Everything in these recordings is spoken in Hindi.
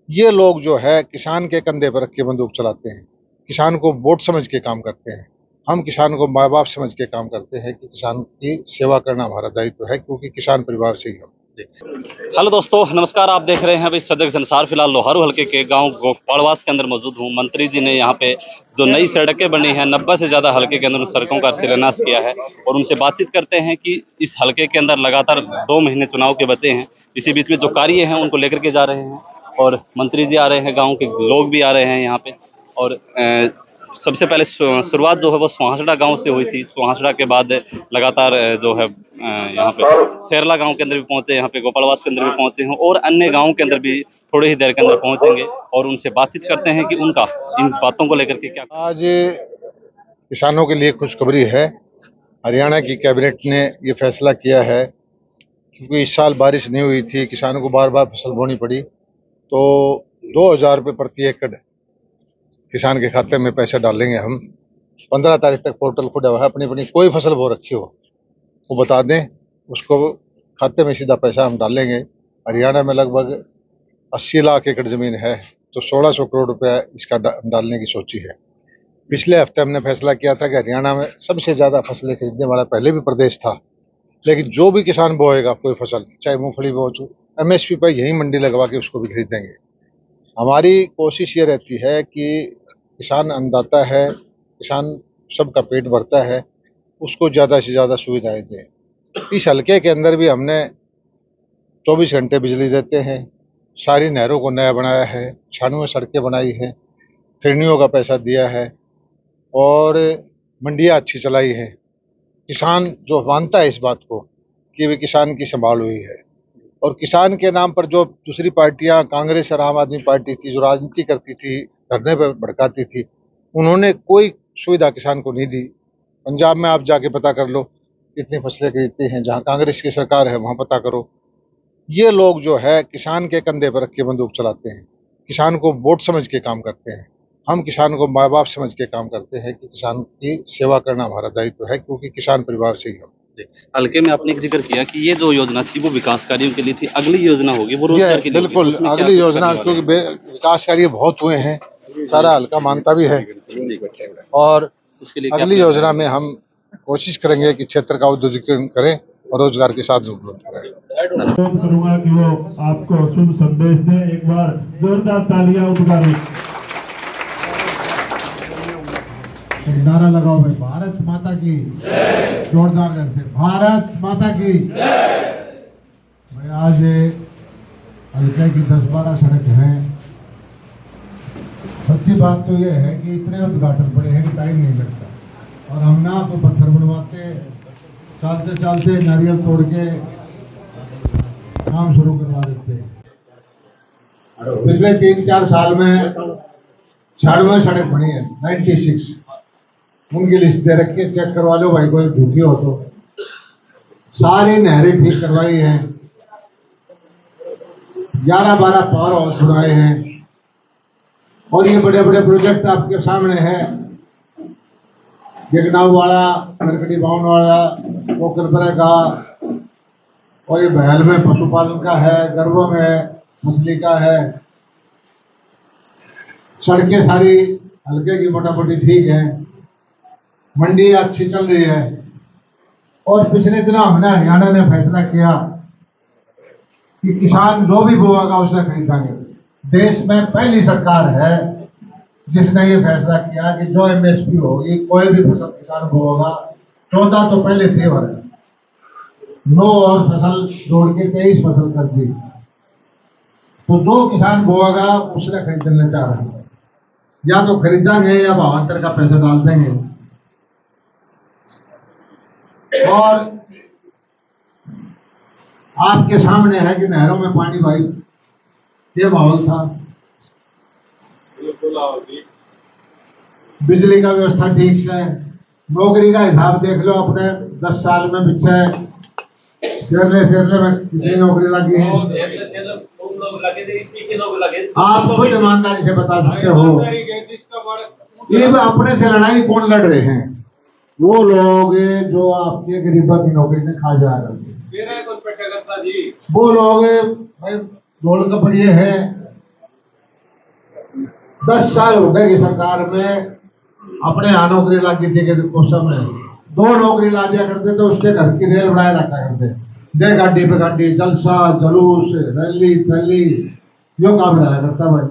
ये लोग जो है किसान के कंधे पर रख के बंदूक चलाते हैं, किसान को वोट समझ के काम करते हैं। हम किसान को माँ बाप समझ के काम करते हैं कि किसान की सेवा करना हमारा दायित्व है, क्योंकि किसान परिवार से ही हम। हेलो दोस्तों, नमस्कार। आप देख रहे हैं अभी सदर संसार। फिलहाल लोहारू हल्के के गांव गोपाड़वास के अंदर मौजूद हूं। मंत्री जी ने यहां पे जो नई सड़कें बनी हैं, 90 से ज़्यादा हल्के के अंदर उन सड़कों का शिलान्यास किया है और उनसे बातचीत करते हैं कि इस हल्के के अंदर लगातार 2 महीने चुनाव के बचे हैं। इसी बीच में जो कार्य हैं उनको लेकर के जा रहे हैं और मंत्री जी आ रहे हैं, गाँव के लोग भी आ रहे हैं यहाँ पे। और सबसे पहले शुरुआत जो है वो सुहासड़ा गांव से हुई थी। सुहासड़ा के बाद लगातार जो है यहाँ पे सेरला गांव के अंदर भी पहुंचे, यहाँ पे गोपालवास के अंदर भी पहुंचे हैं और अन्य गांव के अंदर भी थोड़ी ही देर के अंदर पहुंचेंगे और उनसे बातचीत करते हैं कि उनका इन बातों को लेकर के क्या। आज किसानों के लिए खुशखबरी है। हरियाणा की कैबिनेट ने ये फैसला किया है, क्योंकि इस साल बारिश नहीं हुई थी, किसानों को बार बार फसल बोनी पड़ी, तो 2,000 रुपये प्रति एकड़ किसान के खाते में पैसे डालेंगे हम। 15 तारीख तक पोर्टल खुला हुआ है, अपनी अपनी कोई फसल बो रखी हो वो बता दें, उसको खाते में सीधा पैसा हम डालेंगे। हरियाणा में लगभग 80 लाख एकड़ जमीन है, तो 1600 करोड़ रुपया इसका डालने की सोची है। पिछले हफ्ते हमने फैसला किया था कि हरियाणा में सबसे ज्यादा फसलें खरीदने वाला पहले भी प्रदेश था, लेकिन जो भी किसान बोएगा कोई फसल, चाहे मूंगफली बो, MSP पर यही मंडी लगवा के उसको भी खरीदेंगे। हमारी कोशिश ये रहती है कि किसान अन्नदाता है, किसान सबका पेट भरता है, उसको ज़्यादा से ज़्यादा सुविधाएं दें। इस हल्के के अंदर भी हमने 24 घंटे बिजली देते हैं, सारी नहरों को नया बनाया है, 96 सड़कें बनाई हैं, फिरनियों का पैसा दिया है और मंडियाँ अच्छी चलाई है। किसान जो मानता है इस बात को कि वे किसान की संभाल हुई है, और किसान के नाम पर जो दूसरी पार्टियां, कांग्रेस और आम आदमी पार्टी थी, जो राजनीति करती थी, धरने पर भड़काती थी, उन्होंने कोई सुविधा किसान को नहीं दी। पंजाब में आप जाके पता कर लो कितनी फसलें खरीदती हैं, जहां कांग्रेस की सरकार है वहां पता करो। ये लोग जो है किसान के कंधे पर रख के बंदूक चलाते हैं, किसान को वोट समझ के काम करते हैं। हम किसान को माँ बाप समझ के काम करते हैं कि किसान की सेवा करना हमारा दायित्व है, क्योंकि किसान परिवार से ही हम। हल्के में आपने एक जिक्र किया कि ये जो योजना थी वो विकास कार्यों के लिए थी, अगली योजना होगी वो ये रोजगार के लिए होगी। बिल्कुल उसमें क्या अगली कुछ योजना, करने वाले क्योंकि हैं? विकास कार्य बहुत हुए हैं, सारा हल्का मानता भी है, और उसके लिए क्या अगली प्लान योजना है? में हम कोशिश करेंगे कि क्षेत्र का औद्योगिकरण करें और रोजगार के साथ उपलब्ध कराएं। करूंगा कि वो आपको शुभ संदेश दे। एक बार जोरदार तालियां उनका नारा लगाओ भाई, भारत माता की जोरदार ढंग से, भारत माता की भाई। आज हल्के की 10-12 सड़क हैं। सच्ची बात तो ये है कि इतने उद्घाटन पड़े हैं कि टाइम नहीं लगता, और हम ना तो पत्थर बनवाते, चलते चलते नारियल तोड़ के काम शुरू करवा देते। पिछले 3-4 साल में 96 सड़क बनी है, 96। उनकी लिस्ट दे रखी है, चेक करवा लो भाई, कोई झूठी हो तो। सारी नहरें ठीक करवाई हैं, 11-12 पावर हाउस बनाए हैं, और ये बड़े बड़े प्रोजेक्ट आपके सामने हैं। गिगनाव वाला, नरकटी बावन वाला, पोखरपरे का, और ये बहल में पशुपालन का है, गरबों में मछली का है। सड़कें सारी हल्के की मोटा मोटी ठीक है, मंडी अच्छी चल रही है। और पिछले दिनों हमने हरियाणा ने फैसला किया कि किसान जो भी बोएगा उसे खरीदेंगे। देश में पहली सरकार है जिसने ये फैसला किया कि जो MSP होगी, कोई भी फसल किसान बोएगा, 14 तो पहले थे भर 9 और फसल जोड़ के 23 फसल कर दी, तो जो किसान बोएगा उसने खरीदने जा रहा है। या तो खरीदेंगे या भावांतर का पैसा डाल देंगे। और आपके सामने है कि नहरों में पानी, भाई ये माहौल था। बिजली का व्यवस्था ठीक से, नौकरी का हिसाब देख लो अपने 10 साल में पीछे शेरले में कितनी नौकरी लगी है, आप खुद ईमानदारी से बता सकते हो। ये अपने से लड़ाई कौन लड़ रहे हैं? वो लोग जो आपके गरीबों की नौकरी में खा जा रहे हैं, वो लोग भाई ढोल कपड़िए हैं, 10 साल हो गए कि सरकार में अपने यहाँ नौकरी लगी थी कि उस समय 2 नौकरी ला दिया करते तो उसके घर की रेल उड़ाए रखा करते, दे गाड़ी पे गाड़ी, जलसा जुलूस रैली थैली यो काम रहा करता भाई।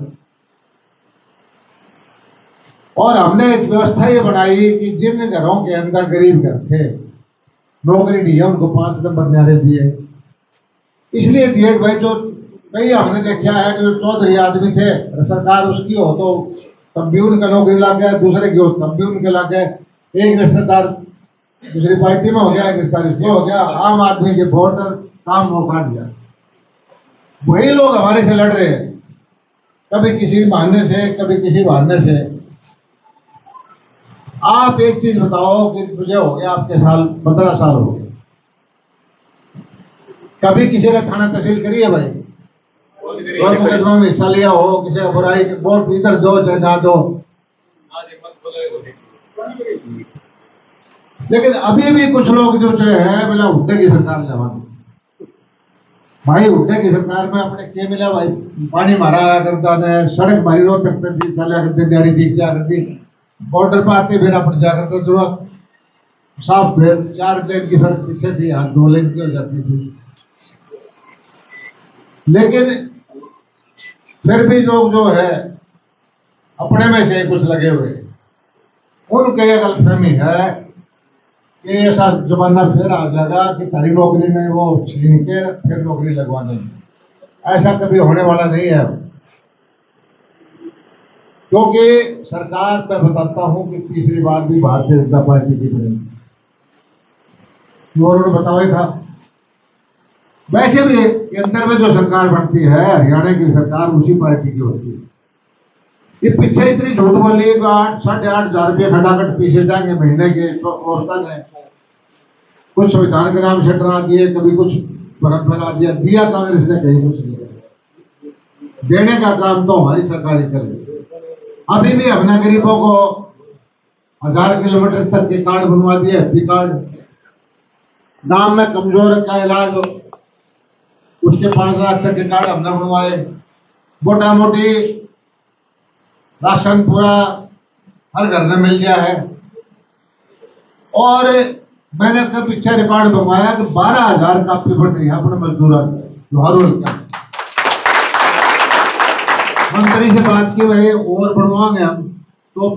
और हमने एक व्यवस्था ये बनाई कि जिन घरों के अंदर गरीब घर थे, नौकरी नहीं है, उनको 5 नंबर न्यारे दिए। इसलिए दिए कि भाई जो कई हमने देखा है कि जो चौधरी आदमी थे, सरकार उसकी हो तो तब भी उनका नौकरी लग गया, दूसरे की हो तब भी उनके लग गए, एक रिश्तेदार दूसरी पार्टी में हो गया, एक रिश्तेदार इसमें हो गया, आम आदमी के वोट काम वो काट दिया। वही लोग हमारे से लड़ रहे हैं, कभी किसी बहाने से कभी किसी बहाने से। आप एक चीज बताओ कि मुझे हो गया आपके साल 15 साल हो गए, कभी किसी का थाना तहसील करिए भाई, और मुकदमा में हिस्सा लिया हो, किसी का बुराई के वोट इधर दो चाहे ना दो। लेकिन अभी भी कुछ लोग जो है बोला हुड्डे की सरकार जमाने भाई, हुड्डे की सरकार में अपने के मिला भाई, पानी मारा करता ने, सड़क मारी रो तक चला करते गाड़ी दिख जा करती, बॉर्डर पर आते फिर अपन जा करते जरूरत साफ, फिर 4 लेन की सड़क पीछे थी, यहाँ 2 लेन की हो जाती थी। लेकिन फिर भी लोग जो है अपने में से कुछ लगे हुए, उनके ये गलतफहमी है कि ऐसा जमाना फिर आ जाएगा कि तारी नौकरी में वो छीन के फिर नौकरी लगवा देंगे। ऐसा कभी होने वाला नहीं है, क्योंकि सरकार मैं बताता हूं कि तीसरी बार भी भारतीय जनता पार्टी की बनेगी, उन्होंने बताया था। वैसे भी केंद्र में जो सरकार बनती है, हरियाणा की सरकार उसी पार्टी की होती है। ये पीछे इतनी झूठ बोली है, 8-8.5 रुपये खटाखट पीछे जाएंगे महीने के, तो औरतों ने कुछ संविधान के नाम से डरा दिए, कभी कुछ भरम फैला दिया कांग्रेस ने कहीं कुछ नहीं किया। देने का काम तो हमारी सरकार ही करे। अभी भी हमने गरीबों को 1000 किलोमीटर तक के कार्ड बनवा दिए, हैप्पी कार्ड, नाम में कमजोर का इलाज हो उसके 5 लाख तक के कार्ड हमने बनवाए, मोटा मोटी राशन पूरा हर घर में मिल गया है। और मैंने कब पीछे रिकॉर्ड बनवाया कि 12,000 कापी बन रही है अपने मजदूरों लोहारू का। मंत्री से बात की भाई और बनवाएंगे हम, तो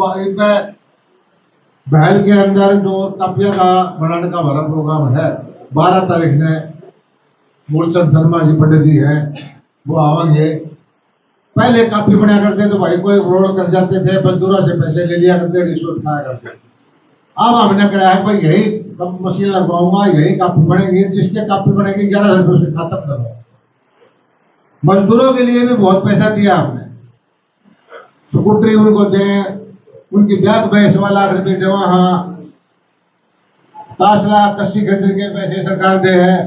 बहल के अंदर जो कापिया का बनाने का हमारा प्रोग्राम है, 12 तारीख ने मूलचंद शर्मा जी पंडित जी हैं वो आवेंगे। पहले कापी बनाया करते तो भाई कोई रोड कर जाते थे, मजदूरों से पैसे ले लिया करते, रिश्वत खाया करते। अब हमने कराया भाई यही मशीन लगवाऊंगा, यही कापी बनेगी, जिसके कापी बनेगी 11,000 रुपये उसके खाता में लगवाऊंगा। मजदूरों के लिए भी बहुत पैसा दिया हमने, स्कूटरी उनको दें, उनकी ब्याज में 1.25 लाख रुपए दे, वहां 10 लाख 80 खरीद के पैसे सरकार दे है।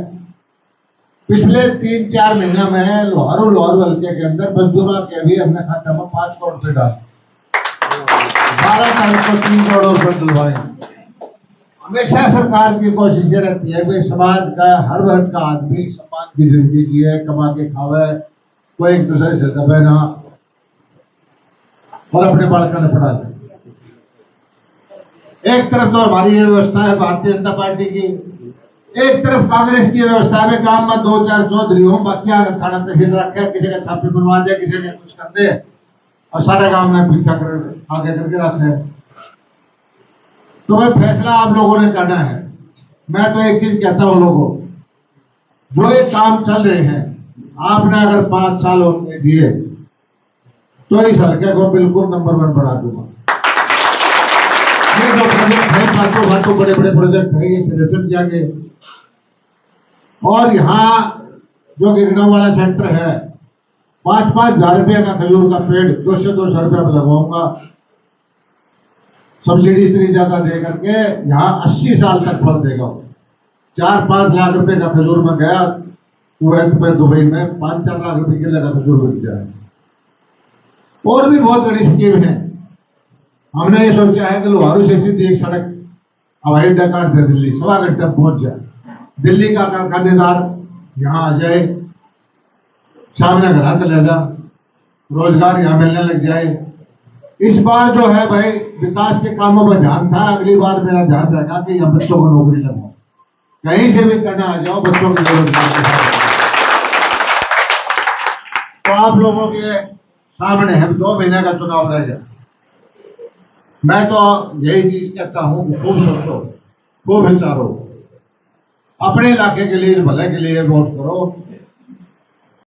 पिछले 3-4 महीने में लोहारू हल्के के अंदर मजदूरों के भी हमने खाते में 5 करोड़ रुपए डाले, 12 तारीख को 3 करोड़ रुपए डलवाए। हमेशा सरकार की कोशिश ये रहती है कि समाज का हर वर्ग का आदमी सम्मान की जिंदगी जिए, कमा के खावे, कोई एक दूसरे से दबे ना, और अपने बालकों ने पढ़ा ले। एक तरफ तो हमारी ये व्यवस्था है भारतीय जनता पार्टी की, एक तरफ कांग्रेस की व्यवस्था है, गांव में 2-4 चौधरी हो, बाकी थाना तहसील रखे, किसी का छापे बनवा दे, किसी ने कुछ कर दे, और सारा गांव में पीछा कर आगे करके रखे। तो भाई फैसला आप लोगों ने करना है। मैं तो एक चीज कहता हूं लोगों, जो ये काम चल रहे हैं, आपने अगर 5 साल होने दिए तो इस हल्के को बिल्कुल नंबर 1 बढ़ा दूंगा। ये जो प्रोजेक्ट है, बातों बड़े बड़े प्रोजेक्ट है, ये सिलेक्शन जाएंगे। और यहाँ जो गिरगांव वाला सेंटर है, 5-5 हजार रुपये का खजूर का पेड़ 200-200 रुपये में लगवाऊंगा, सब्सिडी इतनी ज्यादा दे करके, यहाँ 80 साल तक फल देगा। 4-5 लाख रुपए का खजूर में गया कुवैत में, दुबई में 5-4 लाख रुपए के लगा खजूर बिक जाए। और भी बहुत बड़ी स्कीम है। हमने ये सोचा है कि लोहारू से सीधी एक सड़क हवाई अड्डा काट दे, दिल्ली 1.25 घंटे पहुंच जाए, दिल्ली का कारखानेदार यहाँ आ जाए, सामने घर चले जा, रोजगार यहाँ मिलने लग जाए, इस बार जो है भाई विकास के कामों पर ध्यान था, अगली बार मेरा ध्यान रहेगा कि यहाँ बच्चों को नौकरी लगवाओ, कहीं से भी करना आ जाओ, बच्चों की जरूरत है। तो आप लोगों के सामने है 2 महीने का चुनाव रह गया। मैं तो यही चीज कहता हूं कि खूब सोचो, खूब विचारो, अपने इलाके के लिए, भले के लिए वोट करो।